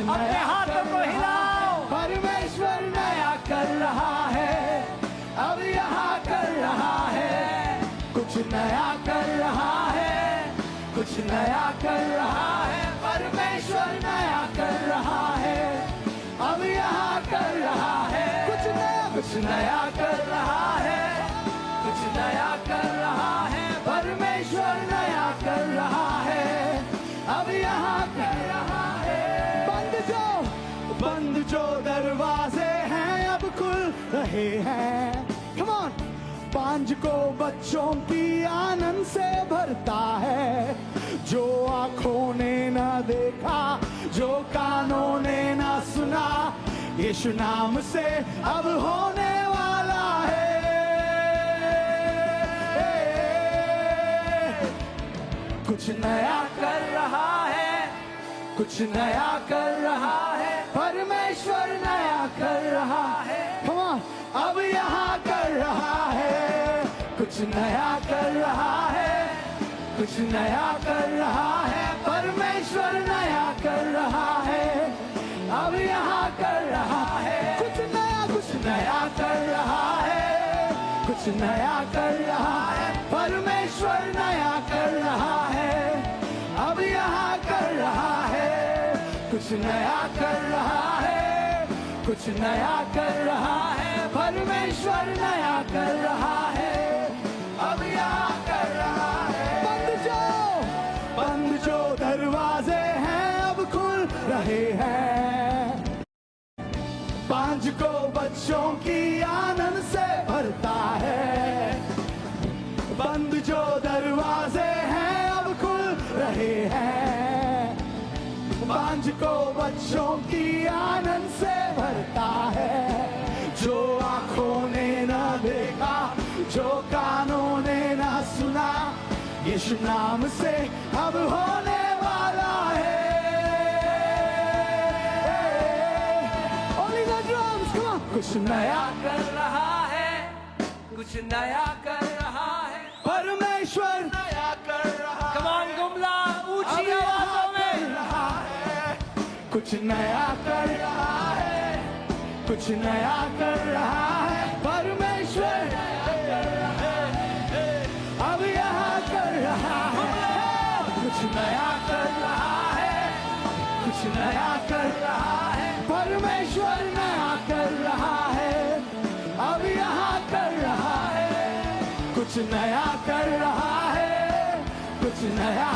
अपने हाथों को हिलाओ। परमेश्वर नया कर रहा है, अब यहाँ कर रहा है, कुछ नया कर रहा है, कुछ नया कर रहा है। परमेश्वर नया कर रहा है, अब यहाँ कर रहा है, कुछ नया कर रहा है, कुछ नया कर रहा है। परमेश्वर नया कर रहा है, अब यहाँ कर रहा है। बंद जो दरवाजे हैं अब खुल रहे हैं। Come on! पांच को बच्चों की आनंद से भरता है, जो आंखों ने ना देखा, जो कानों ने ना सुना, यीशु नाम से अब होने वाला है। कुछ नया कर रहा है, कुछ नया कर रहा है। परमेश्वर नया कर रहा है, अब यहाँ कर रहा है, कुछ नया कर रहा है, कुछ नया कर रहा है। परमेश्वर नया कर रहा है, अब यहाँ कर रहा है, कुछ नया कर रहा है, कुछ नया कर रहा है। परमेश्वर नया कर रहा है, अब यहाँ कर रहा है, कुछ नया कर रहा है, कुछ नया कर रहा है। परमेश्वर नया कर रहा है, अब यहाँ कर रहा है। बंद जो दरवाजे हैं अब खुल रहे हैं। पांच को बच्चों की आनंद से भरता है। बंद जो दरवाजे हैं अब खुल रहे हैं। पांच को बच्चों की आनंद से भरता है, जो आंखों ने ना देखा, जो कानों ने ना सुना, यीशु नाम से अब होने वाला है। Only the drums, come on. कुछ नया कर रहा है, कुछ नया कर रहा है। परमेश्वर नया कर रहा है। Come on, गुमला, ऊंची आवाजों में रहा है, कुछ नया कर रहा है, कुछ नया कर रहा है। परमेश्वर नया कर रहा है, अब यहाँ कर रहा है, कुछ नया कर रहा है, कुछ नया कर रहा है। परमेश्वर नया कर रहा है, अब यहाँ कर रहा है, कुछ नया कर रहा है, कुछ नया